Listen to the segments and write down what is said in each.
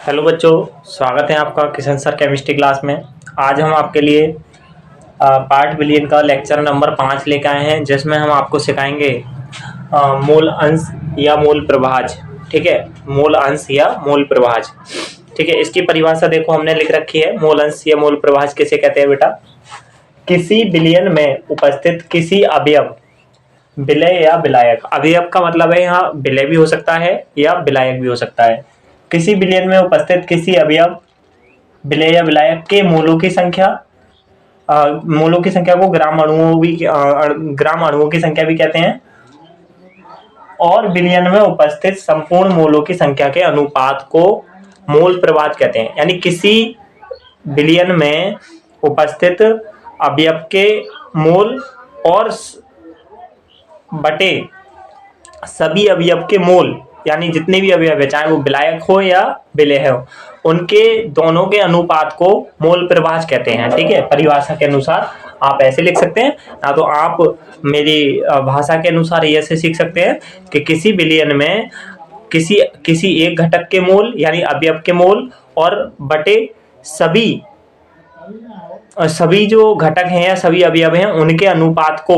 Hello बच्चों, स्वागत है आपका किशन सर केमिस्ट्री क्लास में। आज हम आपके लिए पार्ट बिलियन का लेक्चर नंबर 5 लेकर आए हैं, जिसमें हम आपको सिखाएंगे मूल अंश या मूल प्रभाज। ठीक है, मूल अंश या मूल प्रभाज। ठीक है, इसकी परिभाषा देखो हमने लिख रखी है। मूल अंश या मूल प्रभाज किसे कहते हैं बेटा? किसी बिलियन में उपस्थित किसी अवयव, विलय या विलायक। अवयव का मतलब है यहाँ विलय भी हो सकता है या विलायक भी हो सकता है। किसी बिलियन में उपस्थित किसी अवयव, विलय या विलायक के मूलों की संख्या, मूलों की संख्या को ग्राम अणुओं की संख्या भी कहते हैं, और बिलियन में उपस्थित संपूर्ण मूलों की संख्या के अनुपात को मूल प्रभाज कहते हैं। यानी किसी बिलियन में उपस्थित अवयव के मूल और बटे सभी अवयव के मूल, यानी जितने भी अवयव है, चाहे वो विलायक हो या विलेय हो, उनके दोनों के अनुपात को मूल प्रभाज कहते हैं। ठीक है, परिभाषा के अनुसार आप ऐसे लिख सकते हैं, ना तो आप मेरी भाषा के अनुसार ये ऐसे सीख सकते हैं कि किसी बिलियन में किसी एक घटक के मूल यानी अवयव के मूल और बटे सभी जो घटक हैं या सभी अवयव हैं उनके अनुपात को,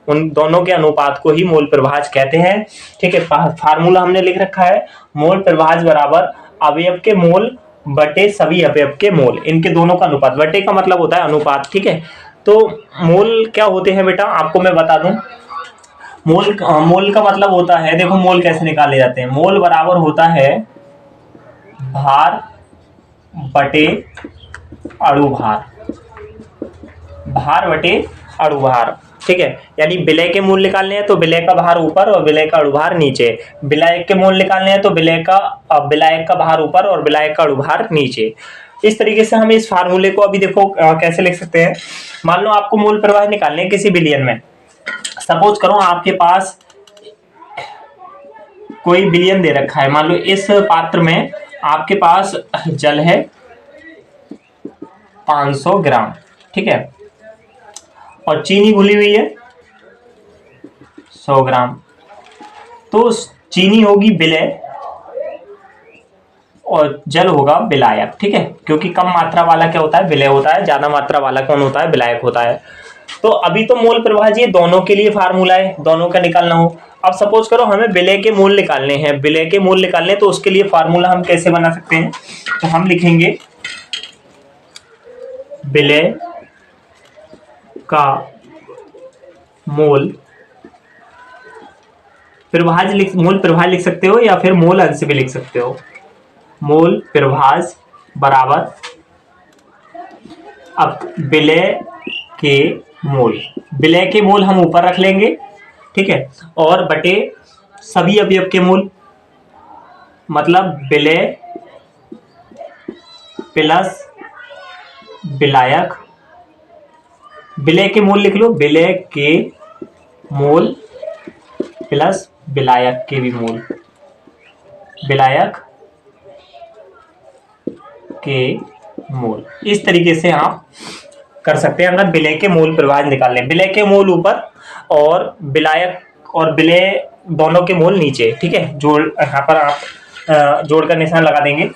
उन दोनों के अनुपात को ही मूल प्रभाज कहते हैं। ठीक है, फार्मूला हमने लिख रखा है। मूल प्रभाज बराबर अवयव के मूल बटे सभी अवयव के मूल, इनके दोनों का अनुपात। बटे का मतलब होता है अनुपात। ठीक है, तो मूल क्या होते हैं बेटा, आपको मैं बता दूं। मूल का मतलब होता है, देखो मूल कैसे निकाले जाते हैं। मूल बराबर होता है भार बटे अणुभार, भार बटे अणुभार। ठीक है, यानी विलय के मूल निकालने हैं तो विलय का भार ऊपर और विलय का अणुभार नीचे। विलायक के मूल निकालने हैं तो विलायक का भार ऊपर और विलायक का अणुभार नीचे। इस तरीके से हम इस फार्मूले को अभी देखो कैसे लिख सकते हैं। मान लो आपको मूल प्रवाह निकालने हैं किसी बिलियन में। सपोज करो आपके पास कोई बिलियन दे रखा है। मान लो इस पात्र में आपके पास जल है 500 ग्राम। ठीक है, और चीनी घुली हुई है 100 ग्राम। तो चीनी होगी विलय और जल होगा विलायक। ठीक है, क्योंकि कम मात्रा वाला क्या होता है, विलय होता है, ज्यादा मात्रा वाला कौन होता है, विलायक होता है। तो अभी तो मूल प्रभाज ये दोनों के लिए फार्मूला है, दोनों का निकालना हो। अब सपोज करो हमें विलय के मूल निकालने हैं, विलय के मूल निकालने, तो उसके लिए फार्मूला हम कैसे बना सकते हैं? तो हम लिखेंगे विलय का मूल प्रभाज लिख सकते हो या फिर मूल अंश भी लिख सकते हो। मूल प्रभाज बराबर अब विलय के मूल, विलय के मूल हम ऊपर रख लेंगे। ठीक है, और बटे सभी अवयव के मूल, मतलब विलय प्लस विलायक। विलय के मूल लिख लो, विलय के मूल प्लस विलायक के भी मूल, विलायक के मूल। इस तरीके से आप कर सकते हैं अगर विलय के मूल प्रभाज निकाल लें। विलय के मूल ऊपर और विलायक और विलय दोनों के मूल नीचे। ठीक है, जोड़ यहाँ पर आप जोड़कर निशान लगा देंगे।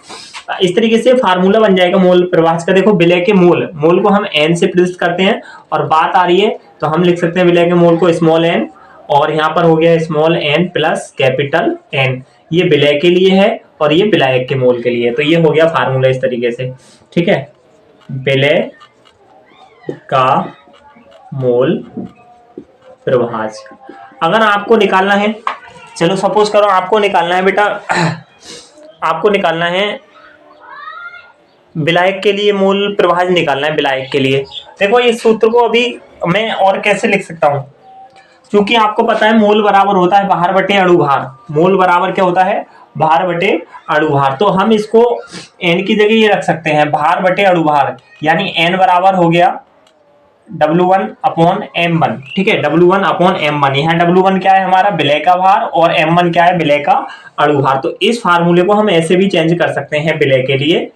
इस तरीके से फार्मूला बन जाएगा मूल प्रभाज का। देखो विलय के मूल को हम n से प्रदर्शित करते हैं, और बात आ रही है तो हम लिख सकते हैं विलय के मूल को स्मॉल n, और यहाँ पर हो गया small n plus capital N। ये विलय के लिए है और ये विलायक के मूल के लिए। तो ये हो गया फार्मूला इस तरीके से। ठीक है, विलय का मूल प्रभाज अगर आपको निकालना है, चलो सपोज करो आपको निकालना है बेटा, आपको निकालना है विलायक के लिए मूल प्रभाज निकालना है। विलायक के लिए देखो इस सूत्र को अभी मैं और कैसे लिख सकता हूं, क्योंकि आपको पता है मूल बराबर होता है भार बटे अणुभार। मूल बराबर क्या होता है, भार बटे अणुभार। तो हम इसको n की जगह ये रख सकते हैं भार बटे अणुभार, यानी n बराबर हो गया W1 अपॉन M1। ठीक है, W1 अपॉन M1। यहाँ W1 क्या है हमारा, विलय का भार, और M1 क्या है, विलय का अणुभार। तो इस फार्मूले को हम ऐसे भी चेंज कर सकते हैं। विलय के लिए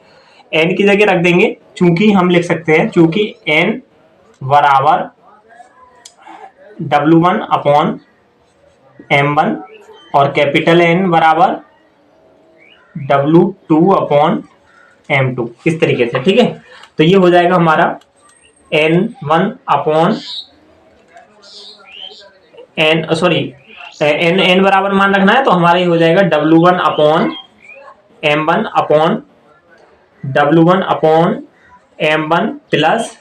n की जगह रख देंगे, चूंकि हम लिख सकते हैं चूंकि n बराबर W1 अपॉन M1 और कैपिटल N बराबर W2/M2 इस तरीके से, ठीक है। तो ये हो जाएगा हमारा N1 अपॉन N बराबर मान रखना है, तो हमारा ये हो जाएगा W1/M1 प्लस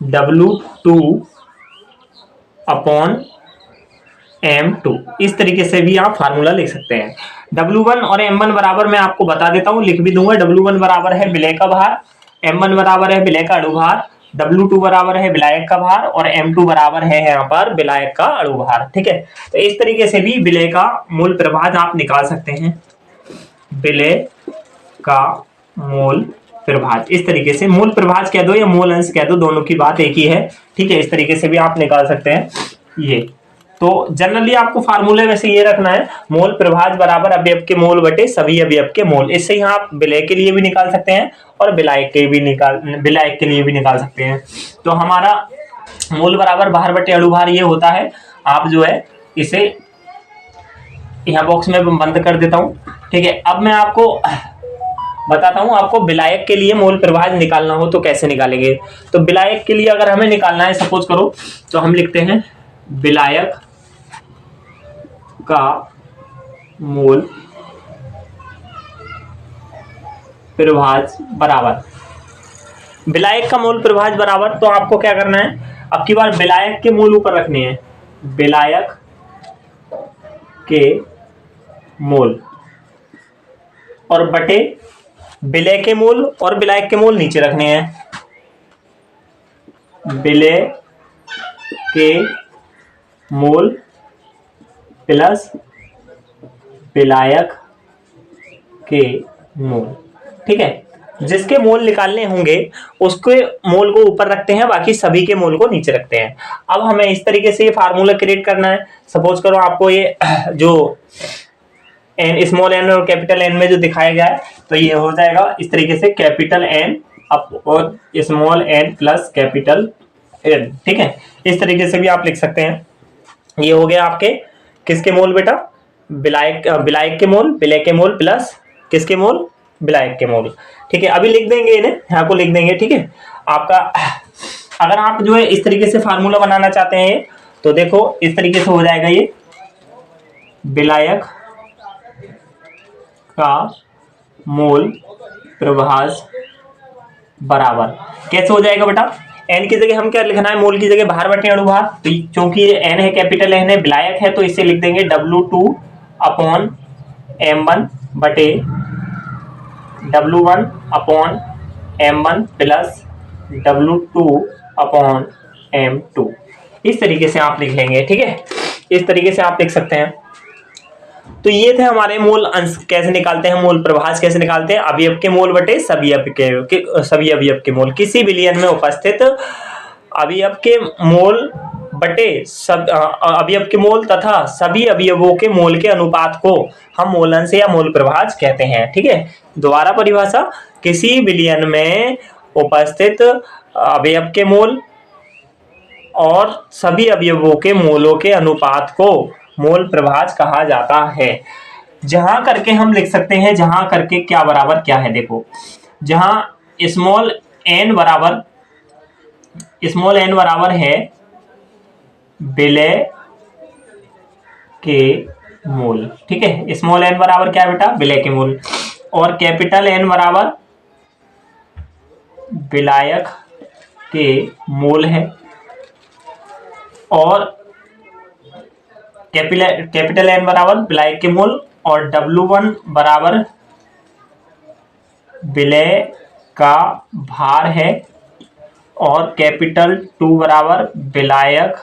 W2/M2। इस तरीके से भी आप फार्मूला लिख सकते हैं। W1 और M1 बराबर मैं आपको बता देता हूं, लिख भी दूंगा। W1 बराबर है विलय का भार, M1 बराबर है विलय का अणुभार, W2 बराबर है विलायक का भार और M2 बराबर है यहाँ पर विलायक का अणुभार, ठीक है। तो इस तरीके से भी विलय का मूल प्रभाज आप निकाल सकते हैं। विलय का मूल प्रभाज, इस तरीके से मूल प्रभाज कह दो या मूल अंश कह दो, दोनों की बात एक ही है, ठीक है। इस तरीके से भी आप निकाल सकते हैं। ये तो जनरली आपको फार्मूले वैसे ये रखना है, मोल प्रभाज बराबर अवयव के मोल बटे सभी अवयव के मोल। इससे यहाँ आप विलय के लिए भी निकाल सकते हैं और विलायक के लिए भी निकाल सकते हैं। तो हमारा मोल बराबर भार बटे अणुभार ये होता है। आप जो है इसे यहाँ बॉक्स में बंद कर देता हूँ, ठीक है। अब मैं आपको बताता हूँ, आपको विलायक के लिए मोल प्रभाज निकालना हो तो कैसे निकालेंगे। तो विलायक के लिए अगर हमें निकालना है, सपोज करो, तो हम लिखते हैं विलायक का मोल प्रभाज बराबर, विलायक का मोल प्रभाज बराबर, तो आपको क्या करना है, अब की बार विलायक के मोल ऊपर रखने हैं, विलायक के मोल और बटे विलय के मोल और विलायक के मोल नीचे रखने हैं। विलय के मोल प्लस विलायक के मोल, ठीक है। जिसके मोल निकालने होंगे उसके मोल को ऊपर रखते हैं, बाकी सभी के मोल को नीचे रखते हैं। अब हमें इस तरीके से ये फार्मूला क्रिएट करना है। सपोज करो आपको ये जो एन, स्मॉल एन और कैपिटल एन में जो दिखाया गया है, तो ये हो जाएगा इस तरीके से, कैपिटल एन और small n plus capital n, ठीक है। इस तरीके से भी आप लिख सकते हैं। ये हो गया आपके किसके मोल बेटा, विलायक के मोल, विलय के मोल प्लस किसके मोल, विलायक के मोल, ठीक है। अभी लिख देंगे इन्हें, यहाँ को लिख देंगे, ठीक है। आपका अगर आप जो है इस तरीके से फार्मूला बनाना चाहते हैं तो देखो इस तरीके से हो जाएगा। ये विलायक का मोल प्रभाज बराबर कैसे हो जाएगा बेटा, एन की जगह हम क्या लिखना है, मोल की जगह भार बटे अणुभार। तो क्योंकि ये एन है, कैपिटल एन है, विलायक है, तो इसे लिख देंगे W2/M1 बटे W1/M1 प्लस W2/M2। इस तरीके से आप लिख लेंगे, ठीक है। इस तरीके से आप लिख सकते हैं। तो ये थे हमारे मूल अंश कैसे निकालते हैं, मूल प्रभाज कैसे निकालते हैं, अवयव के मोल बटे सभी अवयव के मोल। किसी विलयन में उपस्थित अवयव के मोल बटे अवयव के मोल तथा सभी अवयवों के मोल के अनुपात को हम मोल अंश या मोल प्रभाज कहते हैं, ठीक है। दोबारा परिभाषा, किसी विलयन में उपस्थित अवयव के मोल और सभी अवयवों के मोलों के अनुपात को मोल प्रभाज कहा जाता है। जहां करके हम लिख सकते हैं, जहां करके क्या बराबर क्या है, देखो जहां स्मॉल एन बराबर है विलय के मोल, ठीक है। स्मॉल एन बराबर क्या है बेटा, विलय के मोल, और कैपिटल एन बराबर विलायक के मोल है, और कैपिटल एन बराबर विलायक के मोल, और W1 बराबर विलय का भार है, और कैपिटल 2 बराबर विलायक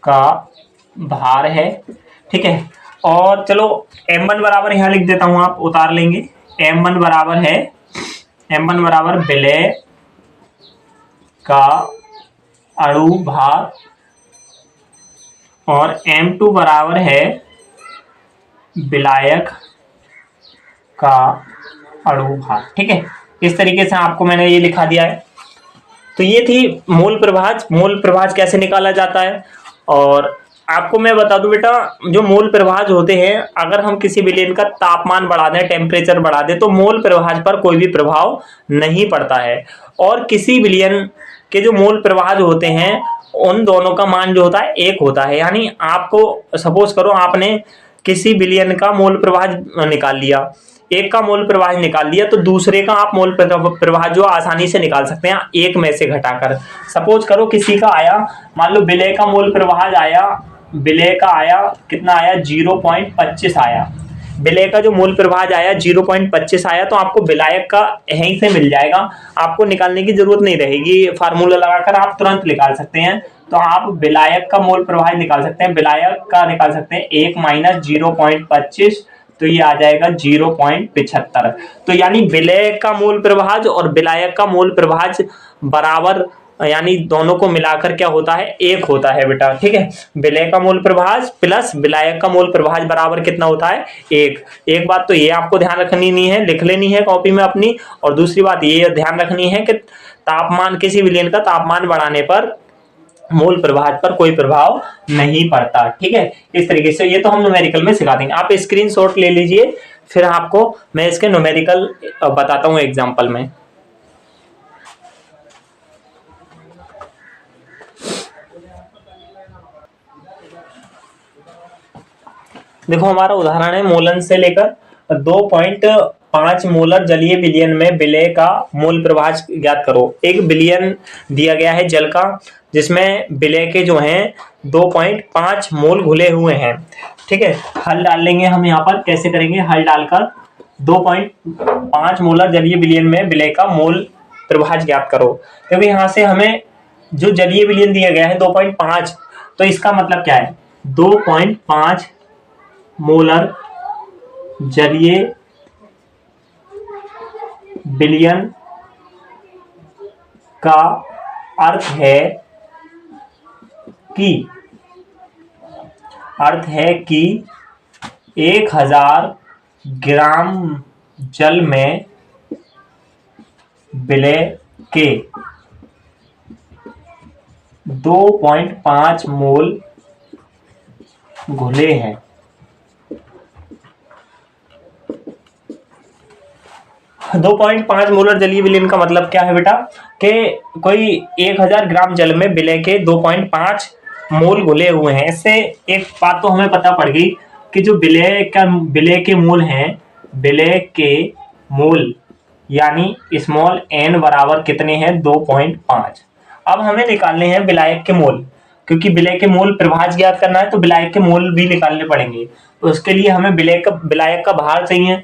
का भार है, ठीक है। और चलो M1 बराबर यहां लिख देता हूं, आप उतार लेंगे। M1 बराबर विलय का अणुभार, और M2 बराबर है विलायक का अणुभार, ठीक है। इस तरीके से आपको मैंने ये लिखा दिया है। तो ये थी मूल प्रभाज। मूल प्रभाज कैसे निकाला जाता है, और आपको मैं बता दूं बेटा, जो मोल प्रवाह होते हैं, अगर हम किसी विलयन का तापमान बढ़ा दें, टेम्परेचर बढ़ा दें, तो मोल प्रवाह पर कोई भी प्रभाव नहीं पड़ता है। और किसी विलयन के जो मोल प्रवाह होते हैं, उन दोनों का मान जो होता है एक होता है। यानी आपको सपोज करो आपने किसी विलयन का मोल प्रवाह निकाल लिया, एक का मोल प्रवाह निकाल लिया, तो दूसरे का आप मोल प्रवाह जो आसानी से निकाल सकते हैं एक में से घटाकर। सपोज करो किसी का आया, मान लो विलय का मोल प्रवाह आया, विलय का आया कितना आया, 0.25 आया। विलय का जो मोल प्रवाह आया 0.25 आया, तो आपको विलायक का यहीं से मिल जाएगा, आपको निकालने की जरूरत नहीं रहेगी, फार्मूला लगाकर आप तुरंत निकाल सकते हैं। तो आप विलायक का मोल प्रवाह निकाल सकते हैं, विलायक का निकाल सकते हैं 1 माइनस 0.25, तो ये आ जाएगा 0.75। तो यानी विलय का मोल प्रवाह और विलायक का मोल प्रवाह बराबर, यानी दोनों को मिलाकर क्या होता है, एक होता है बेटा। ठीक है, विलय का मोल प्रवाह प्लस विलायक का मोल प्रवाह बराबर कितना होता है, एक। एक बात तो ये आपको ध्यान रखनी नहीं है, लिख लेनी है कॉपी में अपनी। और दूसरी बात ये ध्यान रखनी है कि तापमान, किसी विलयन का तापमान बढ़ाने पर मोल प्रवाह पर कोई प्रभाव नहीं पड़ता। ठीक है, इस तरीके से ये तो हम न्यूमेरिकल में सिखा देंगे। आप स्क्रीनशॉट ले लीजिए, फिर आपको मैं इसके न्यूमेरिकल बताता हूँ एग्जांपल में। देखो हमारा उदाहरण है, मोलन से लेकर 2.5 मोलर जलीय विलयन में विलय का मोल प्रवाह ज्ञात करो। एक विलयन दिया गया है जल का, जिसमें विलय के जो हैं 2.5 मोल घुले हुए हैं। ठीक है, हल डाल लेंगे हम यहाँ पर। कैसे करेंगे, हल डालकर 2.5 मोलर जलीय विलयन में विलय का मोल प्रवाह ज्ञात करो। क्योंकि यहाँ से हमें जो जलीय विलयन दिया गया है 2.5, तो इसका मतलब क्या है, 2.5 मोलर जलीय विलयन का अर्थ है कि 1000 ग्राम जल में विलय के 2.5 मोल घुले हैं। दो 2.5 मोलर जलीय विलयन का मतलब क्या है बेटा, कि कोई 1000 ग्राम जल में विलय के 2.5 मोल घुले हुए हैं। इससे एक बात तो हमें पता पड़ गई कि जो विलय के मोल हैं, विलय के मोल यानी स्मॉल n बराबर कितने हैं, 2.5। अब हमें निकालने हैं विलायक के मोल, क्योंकि विलय के मोल प्रवाह ज्ञात करना है, तो विलायक के मोल भी निकालने पड़ेंगे। तो उसके लिए हमें विलायक का भार चाहिए।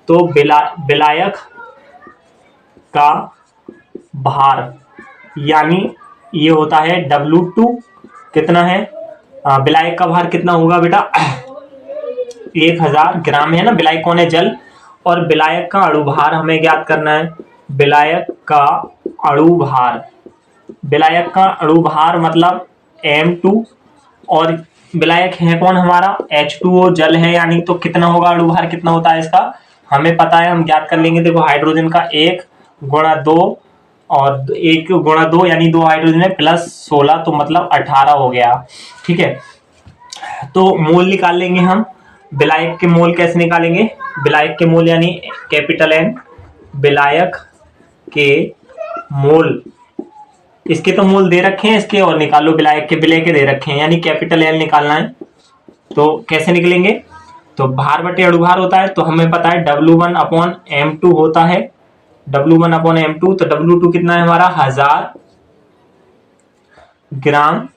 तो विलायक का भार यानी ये होता है W2, कितना है, विलायक का भार कितना होगा बेटा, 1000 ग्राम है ना, विलायक कौन है, जल। और विलायक का अणु भार हमें ज्ञात करना है, विलायक का अणु भार, विलायक का अणु भार मतलब M2, और विलायक है कौन हमारा, H2O जल है, यानी तो कितना होगा अणु भार, कितना होता है इसका हमें पता है, हम ज्ञात कर लेंगे। देखो हाइड्रोजन का 1 गुणा 2 और 1 गुणा 2 यानी 2 हाइड्रोजन है प्लस 16, तो मतलब 18 हो गया। ठीक है, तो मोल निकाल लेंगे हम। विलायक के मोल कैसे निकालेंगे, विलायक के मोल यानी कैपिटल N, विलायक के मोल, इसके तो मोल दे रखे हैं इसके, और निकालो विलायक के, विलय के दे रखे हैं, यानी कैपिटल N निकालना है। तो कैसे निकलेंगे, तो भार बटे अणु भार होता है, तो हमें पता है W1/M2 होता है, W1/M2। तो W2 कितना है हमारा, 1000 ग्राम,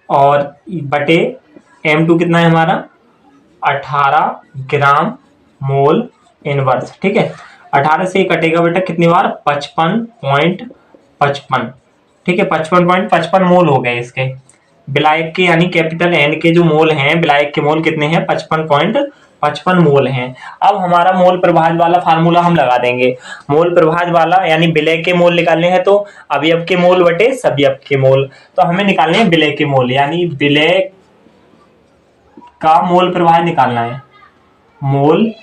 और बटे M2 कितना है हमारा, 18 ग्राम मोल इनवर्स। ठीक है, 18 से कटेगा बेटा कितनी बार, 55.55। ठीक है, 55.55 मोल हो गए इसके विलायक के, यानी कैपिटल N के जो मोल हैं, विलायक के मोल कितने हैं, 55.55 मोल हैं। अब हमारा मोल प्रवाह वाला फार्मूला हम लगा देंगे। मोल प्रवाह वाला यानी विलय के मोल निकालने हैं, तो अवयव के मोल बटे सवयव के मोल। तो हमें निकालने हैं विलय के मोल, यानी विलय का मोल प्रवाह निकालना है, मोल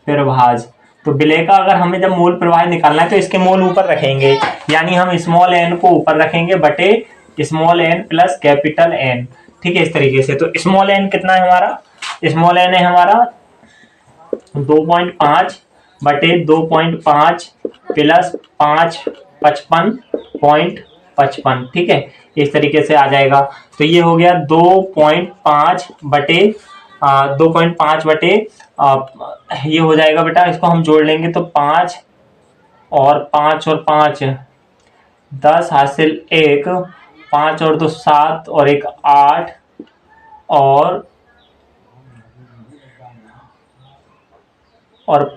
प्रवाह। तो विलय का अगर हमें जब मोल प्रवाह निकालना है, तो इसके मोल ऊपर रखेंगे, यानी हम स्मॉल n को ऊपर रखेंगे बटे small n plus capital N। ठीक है, इस तरीके से। तो स्मॉल एन कितना है हमारा, स्मॉल एन है हमारा 2.5 बटे 2.5 प्लस 5 55.55, ठीक है, इस तरीके से आ जाएगा। तो ये हो गया 2.5 बटे 2.5 बटे ये हो जाएगा बेटा, इसको हम जोड़ लेंगे तो 5 और 5 10 हासिल 1, 5 और 2 7 और 1 8 और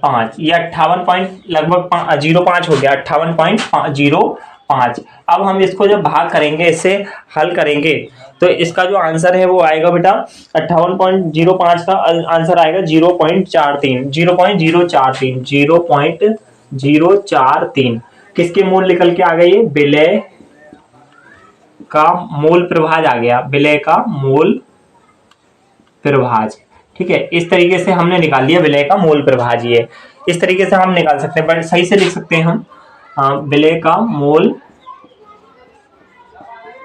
5, ये 58 पॉइंट लगभग 05 हो गया, 58.05। अब हम इसको जब भाग करेंगे, इससे हल करेंगे, तो इसका जो आंसर है वो आएगा बेटा 58.05 का आंसर आएगा 0.43, 0.043। किसके मूल निकल के आ गए, ये विलय का मूल प्रभाज आ गया, विलय का मूल प्रभाज, ठीक है। इस तरीके से हमने निकाल लिया विलय का मूल प्रभाज। ये इस तरीके से हम निकाल सकते हैं, बट सही से लिख सकते हैं हम विलय का मूल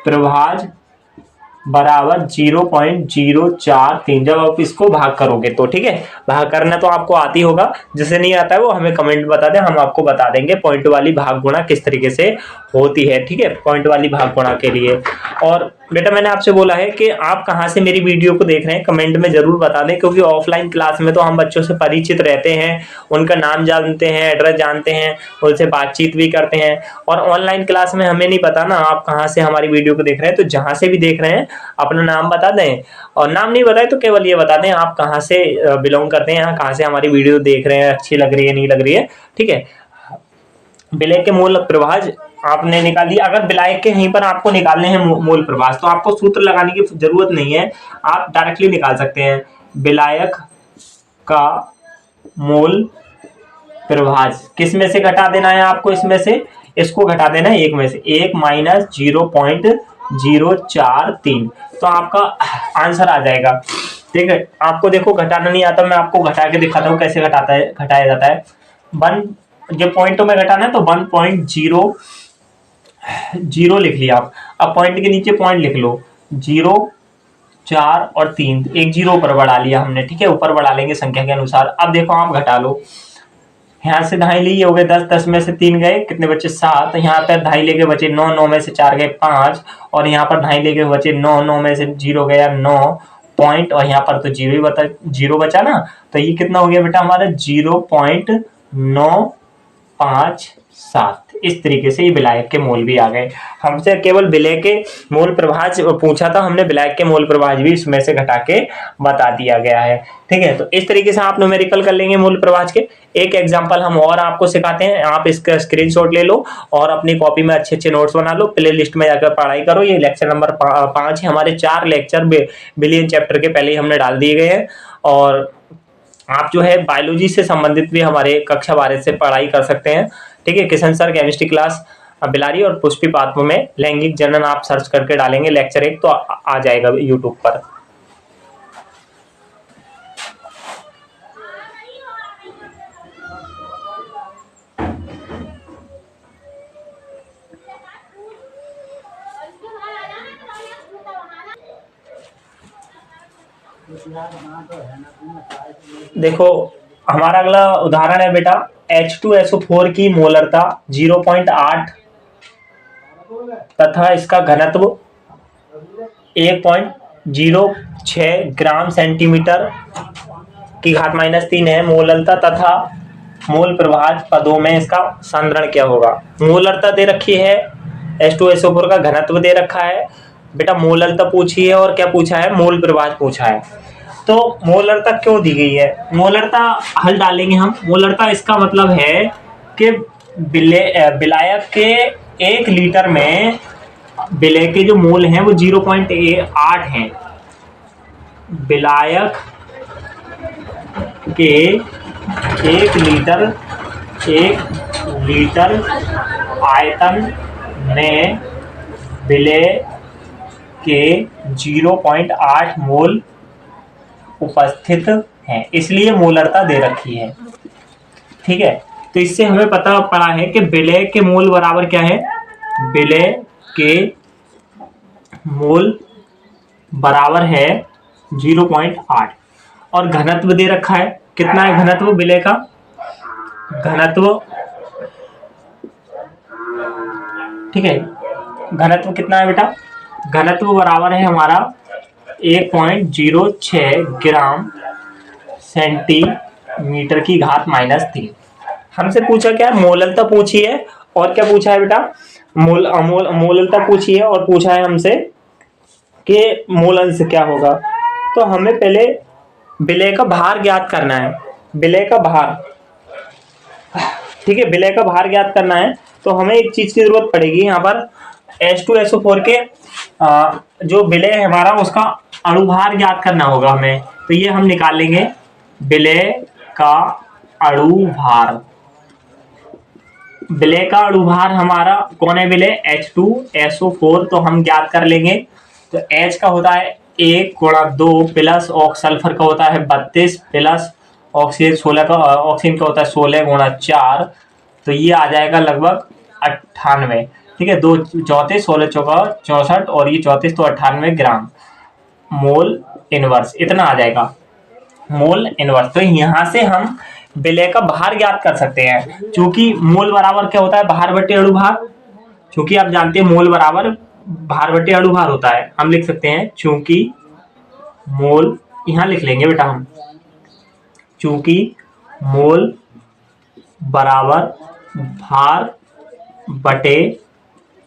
प्रभाज बराबर 0.043 जब आप इसको भाग करोगे तो, ठीक है। भाग करना तो आपको आती होगा, जिसे नहीं आता है वो हमें कमेंट बता दें, हम आपको बता देंगे पॉइंट वाली भाग गुणा किस तरीके से होती है, ठीक है, पॉइंट वाली भाग गुणा के लिए। और बेटा मैंने आपसे बोला है कि आप कहाँ से मेरी वीडियो को देख रहे हैं, कमेंट में जरूर बता दें, क्योंकि ऑफलाइन क्लास में तो हम बच्चों से परिचित रहते हैं, उनका नाम जानते हैं, एड्रेस जानते हैं, उनसे बातचीत भी करते हैं। और ऑनलाइन क्लास में हमें नहीं पता ना आप कहाँ से हमारी वीडियो को देख रहे हैं, तो जहाँ से भी देख रहे हैं अपना नाम बता दें, और नाम नहीं बताए तो केवल ये बता दें आप कहाँ से बिलोंग करते हैं, कहाँ से हमारी वीडियो देख रहे हैं, अच्छी लग रही है नहीं लग रही है, ठीक है। विलय के मूल प्रभाज आपने निकाल दिया। अगर विलायक के यहीं पर आपको निकालने हैं मूल प्रभाज, तो आपको सूत्र लगाने की जरूरत नहीं है, आप डायरेक्टली निकाल सकते हैं। विलायक का मूल प्रभाज किस में से घटा देना है आपको, इसमें से इसको घटा देना है 1 में से, 1 माइनस 0.043, तो आपका आंसर आ जाएगा, ठीक है। आपको देखो घटाना नहीं आता, मैं आपको घटा के दिखाता हूँ कैसे घटाया जाता है। 1 जो पॉइंटों में घटाना है तो 1.00 लिख लिया आप। अब पॉइंट के नीचे पॉइंट लिख लो, 0 4 और 3, एक 0 ऊपर बढ़ा लिया हमने, ठीक है, ऊपर बढ़ा लेंगे संख्या के अनुसार। अब देखो आप घटा लो, यहाँ से ढाई लिए हो गए 10, 10 में से 3 गए, कितने बचे 7, यहाँ पर ढाई लेके बचे 9, 9 में से 4 गए 5, और यहाँ पर ढाई लेके बचे 9, 9 में से 0 गया 9 पॉइंट, और यहाँ पर तो 0 बचा ना, तो ये कितना हो गया बेटा हमारा 0.957। इस तरीके से ये विलायक के मूल भी आ गए। हमसे केवल विलय के मूल प्रभाज पूछा था, हमने विलायक के मूल प्रभाज भी इसमें से घटा के बता दिया गया है, ठीक है। तो इस तरीके से आप न्यूमेरिकल कर लेंगे मूल प्रभाज के। एक एग्जांपल हम और आपको सिखाते हैं, आप इसका स्क्रीनशॉट ले लो और अपनी कॉपी में अच्छे अच्छे नोट्स बना लो, प्ले लिस्ट में जाकर पढ़ाई करो। ये लेक्चर नंबर 5 है, हमारे 4 लेक्चर बिलियन चैप्टर के पहले ही हमने डाल दिए गए हैं। और आप जो है बायोलॉजी से संबंधित भी हमारे कक्षा 12 से पढ़ाई कर सकते हैं, ठीक है। Kishan sir chemistry class Bilari और पुष्पी पात्रों में लैंगिक जनन आप सर्च करके डालेंगे लेक्चर 1 तो आ जाएगा यूट्यूब पर। देखो हमारा अगला उदाहरण है बेटा, H2SO4 की मोलरता 0.8 तथा इसका घनत्व 1.06 ग्राम सेंटीमीटर की घात -3 है। मोलरता तथा मूल प्रभाज पदों में इसका सांद्रण क्या होगा। मोलरता दे रखी है, H2SO4 का घनत्व दे रखा है बेटा, मोलरता पूछी है और क्या पूछा है, मूल प्रभाज पूछा है। तो मोलरता क्यों दी गई है, मोलरता हल डालेंगे हम। मोलरता इसका मतलब है कि विलायक के 1 लीटर में विलय के जो मोल हैं वो 0.8 हैं। विलायक के 1 लीटर आयतन में विलय के 0.8 मोल उपस्थित है, इसलिए मोलरता दे रखी है, ठीक है। तो इससे हमें पता पड़ा है कि विलय के मोल बराबर क्या है, विलय के मोल बराबर है 0.8 और घनत्व दे रखा है। कितना है घनत्व विलय का? घनत्व, ठीक है, घनत्व कितना है बेटा? घनत्व बराबर है हमारा 1.06 ग्राम सेंटीमीटर की घात -3। हमसे पूछा क्या? मोललता पूछी है और क्या पूछा है बेटा? मोललता पूछी है और पूछा है हमसे कि मोल अंश क्या होगा। तो हमें पहले विलय का भार ज्ञात करना है। विलय का भार, ठीक है, विलय का भार ज्ञात करना है तो हमें एक चीज की जरूरत पड़ेगी यहाँ पर। H2SO4 के जो विलय है हमारा उसका अणुभार ज्ञात करना होगा हमें। तो ये हम निकाल लेंगे विलय का अणुभार। विलय का अणुभार हमारा कौन है? विलय H2SO4, तो हम ज्ञात कर लेंगे। तो H का होता है 1 गुणा 2 प्लस सल्फर का होता है 32 प्लस ऑक्सीजन 16 का, ऑक्सीजन का होता है 16 गुणा 4, तो ये आ जाएगा लगभग 98। ठीक है, 2 34 16 चौका 64 और ये 34 तो 98 ग्राम मोल इनवर्स, इतना आ जाएगा मोल इनवर्स। तो यहाँ से हम विलय का भार ज्ञात कर सकते हैं। चूंकि मोल बराबर क्या होता है? भार बटे अणुभार। चूंकि आप जानते हैं मोल बराबर भार बटे अणुभार होता है, हम लिख सकते हैं चूंकि मोल, यहां लिख लेंगे बेटा हम, चूंकि मोल बराबर भार बटे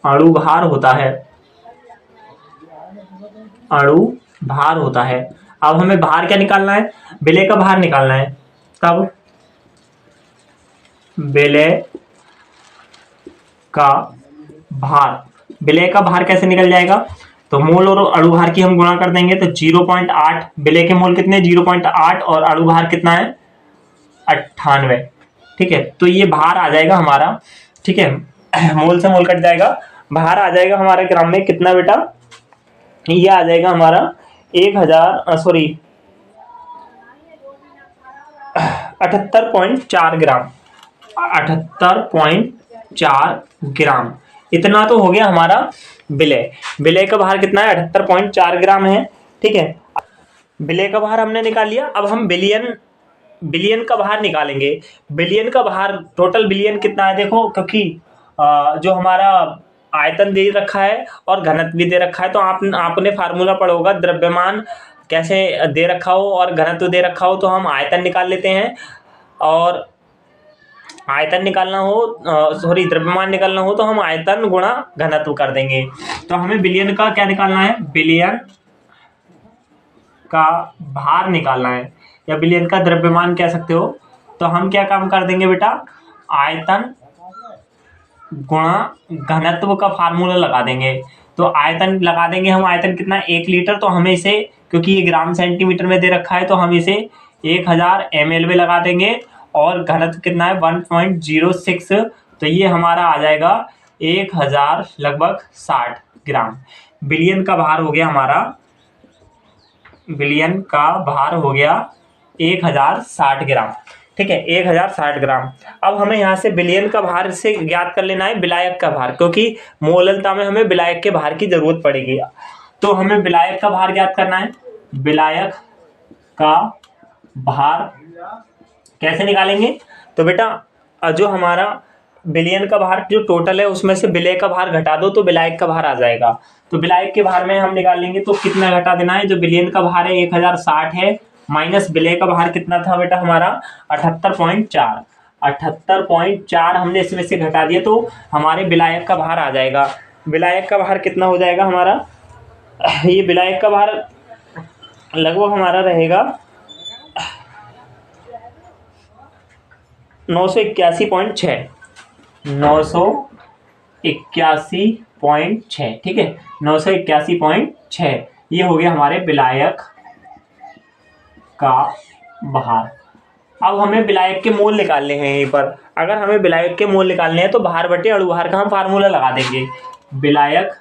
अणुभार होता है, अणुभार होता है। अब हमें भार क्या निकालना है? विलय का भार निकालना है। तब विलय का भार, विलय का भार कैसे निकल जाएगा? तो मोल और अणुभार की हम गुणा कर देंगे तो 0.8, विलय के मोल कितने? 0.8 और अणुभार कितना है? 98। ठीक है, तो ये भार आ जाएगा हमारा, ठीक है, मोल से मोल कट जाएगा, भार आ जाएगा हमारे ग्राम में कितना बेटा? ये आ जाएगा हमारा 78.4 ग्राम, 78.4 ग्राम। इतना तो हो गया हमारा विलय। विलय का भार कितना है? 78.4 ग्राम है। ठीक है, विलय का भार हमने निकाल लिया। अब हम बिलियन का भार निकालेंगे। बिलियन का भार, टोटल बिलियन कितना है देखो, क्योंकि जो हमारा आयतन दे रखा है और घनत्व भी दे रखा है, तो आपने फार्मूला पढ़ा होगा, द्रव्यमान कैसे दे रखा हो और घनत्व दे रखा हो तो हम आयतन निकाल लेते हैं, और आयतन निकालना हो, सॉरी, द्रव्यमान निकालना हो तो हम आयतन गुणा घनत्व कर देंगे। तो हमें बिलियन का क्या निकालना है? बिलियन का भार निकालना है, या बिलियन का द्रव्यमान कह सकते हो। तो हम क्या काम कर देंगे बेटा? आयतन गुणा घनत्व का फार्मूला लगा देंगे। तो आयतन लगा देंगे हम, आयतन कितना? 1 लीटर। तो हमें इसे, क्योंकि ये ग्राम सेंटीमीटर में दे रखा है, तो हम इसे 1000 ml में लगा देंगे। और घनत्व कितना है? 1.06, तो ये हमारा आ जाएगा 1000 लगभग 60 ग्राम। बिलियन का भार हो गया हमारा, बिलियन का भार हो गया 1060 ग्राम। ठीक है, 1060 ग्राम। अब हमें यहाँ से बिलियन का भार से ज्ञात कर लेना है विलायक का भार, क्योंकि मोललता में हमें विलायक के भार की जरूरत पड़ेगी। तो हमें विलायक का भार ज्ञात करना है। विलायक का भार कैसे निकालेंगे? तो बेटा जो हमारा बिलियन का भार जो टोटल है उसमें से विलय का भार घटा दो तो विलायक का भार आ जाएगा। तो विलायक के भार में हम निकाल लेंगे, तो कितना घटा देना है? जो बिलियन का भार है 1060 है, माइनस विलय का भार कितना था बेटा हमारा? 78.4। 78.4 हमने इसमें से घटा दिया तो हमारे विलायक का भार आ जाएगा। विलायक का भार कितना हो जाएगा हमारा? ये विलायक का भार लगभग हमारा रहेगा 981.6, 981.6। ठीक है, 981.6 ये हो गया हमारे विलायक का भार। अब हमें विलायक के मोल निकालने हैं यहीं पर। अगर हमें विलायक के मोल निकालने हैं तो भार बटे अणुभार का हम फार्मूला लगा देंगे। विलायक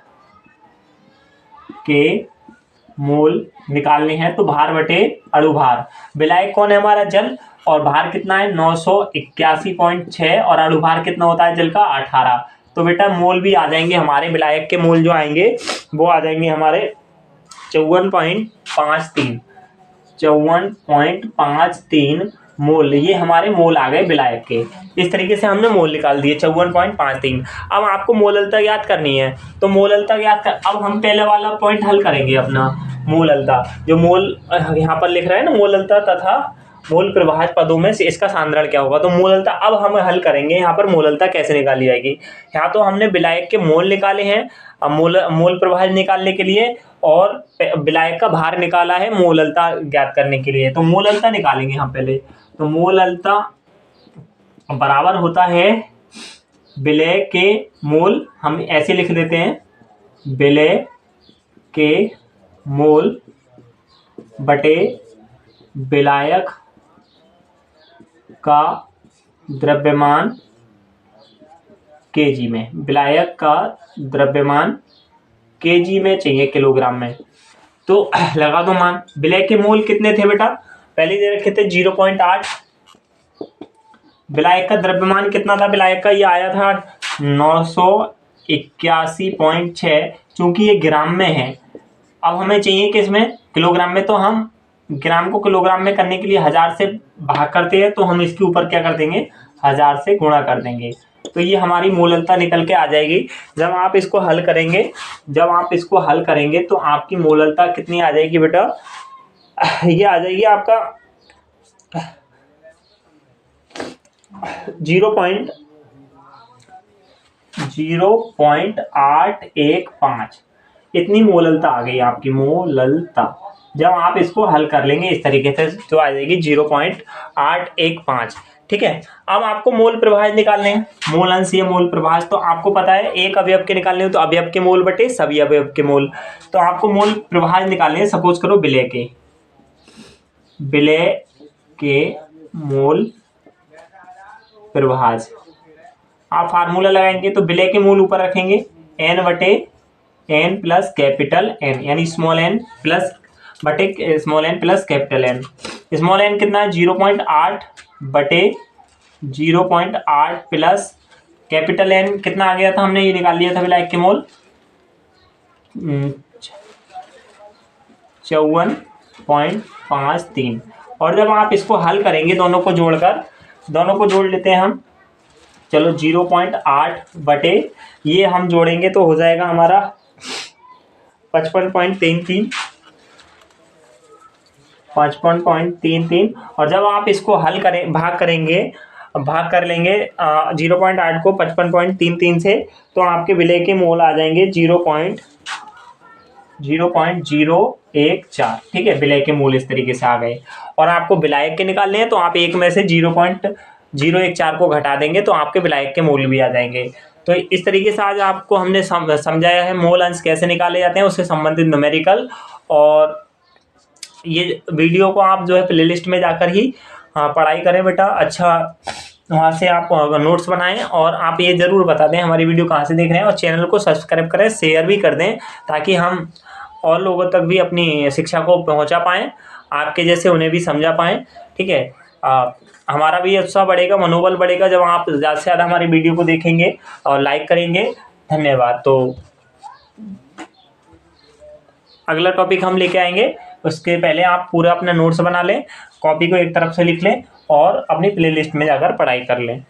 के मोल निकालने हैं तो भार बटे अणुभार। विलायक कौन है हमारा? जल। और भार कितना है? 981.6 और अणुभार कितना होता है जल का? 18। तो बेटा मोल भी आ जाएंगे हमारे, विलायक के मोल जो आएंगे वो आ जाएंगे हमारे 54.53 मोल, ये हमारे मोल आ गए विलायक के। इस तरीके से हमने मोल निकाल दिए 54.53। अब आपको मोललता याद करनी है, तो मोललता याद कर, अब हम पहले वाला पॉइंट हल करेंगे अपना मोललता, जो मोल यहाँ पर लिख रहे हैं ना, मोललता तथा मोल प्रभाज पदों में से इसका सांद्रण क्या होगा। तो मोललता अब हम हल करेंगे, यहाँ पर मोललता कैसे निकाली जाएगी। यहाँ तो हमने विलायक के मोल निकाले हैं, अब मोल प्रभाज निकालने के लिए और विलायक का भार निकाला है मोललता ज्ञात करने के लिए। तो मोललता निकालेंगे हम पहले। तो मोललता बराबर होता है विलय के मोल, हम ऐसे लिख देते हैं, विलय के मोल बटे विलायक का द्रव्यमान केजी में। विलायक का द्रव्यमान केजी में चाहिए, किलोग्राम में। तो लगा दो मान। विलय के मोल कितने थे बेटा, पहले दे रखे थे 0.8। विलायक का द्रव्यमान कितना था, विलायक का ये आया था 981.6, चूंकि ये ग्राम में है। अब हमें चाहिए किसमें, किलोग्राम में। तो हम ग्राम को किलोग्राम में करने के लिए 1000 से भाग करते हैं, तो हम इसके ऊपर क्या कर देंगे, 1000 से गुणा कर देंगे। तो ये हमारी मोललता निकल के आ जाएगी। जब आप इसको हल करेंगे तो आपकी मोललता कितनी आ जाएगी बेटा, ये आ जाएगी आपका 0.0815। इतनी मोललता आ गई आपकी मोललता। जब आप इसको हल कर लेंगे इस तरीके से तो आ जाएगी 0.815। ठीक है। अब आपको मोल प्रभाज निकालने हैं, मोल अंश या मोल प्रभाज। तो आपको पता है एक अवयव के निकालने हो तो अवयव के मोल बटे सभी अवयव के मोल। तो आपको मोल प्रभाज निकालने हैं। सपोज करो विलय के मोल प्रभाज, आप फार्मूला लगाएंगे तो विलय के मोल ऊपर रखेंगे n बटे n प्लस कैपिटल n, यानी स्मॉल n प्लस बटे small n plus capital n। Small n कितना है 0.8 बटे 0.8 प्लस कैपिटल n कितना आ गया था, हमने ये निकाल लिया था विलायक के मोल 54.53। और जब आप इसको हल करेंगे दोनों को जोड़ लेते हैं हम। चलो 0.8 बटे ये हम जोड़ेंगे तो हो जाएगा हमारा 55.33। और जब आप इसको हल करें, भाग कर लेंगे 0.8 को 55.33 से, तो आपके विलय के मोल आ जाएंगे 0.014। ठीक है, विलय के मोल इस तरीके से आ गए। और आपको विलायक के निकालने हैं तो आप एक में से 0.014 को घटा देंगे तो आपके विलायक के मोल भी आ जाएंगे। तो इस तरीके से आज आपको हमने समझाया है मोल अंश कैसे निकाले जाते हैं, उससे संबंधित न्यूमेरिकल। और ये वीडियो को आप जो है प्लेलिस्ट में जाकर ही पढ़ाई करें बेटा। अच्छा, वहाँ से आप नोट्स बनाएं और आप ये ज़रूर बता दें हमारी वीडियो कहाँ से देख रहे हैं। और चैनल को सब्सक्राइब करें, शेयर भी कर दें, ताकि हम और लोगों तक भी अपनी शिक्षा को पहुँचा पाएँ, आपके जैसे उन्हें भी समझा पाएँ। ठीक है, हमारा भी उत्साह बढ़ेगा, मनोबल बढ़ेगा जब आप ज़्यादा से ज़्यादा हमारी वीडियो को देखेंगे और लाइक करेंगे। धन्यवाद। तो अगला टॉपिक हम लेके आएंगे, उसके पहले आप पूरा अपना नोट्स बना लें, कॉपी को एक तरफ से लिख लें और अपनी प्लेलिस्ट में जाकर पढ़ाई कर लें।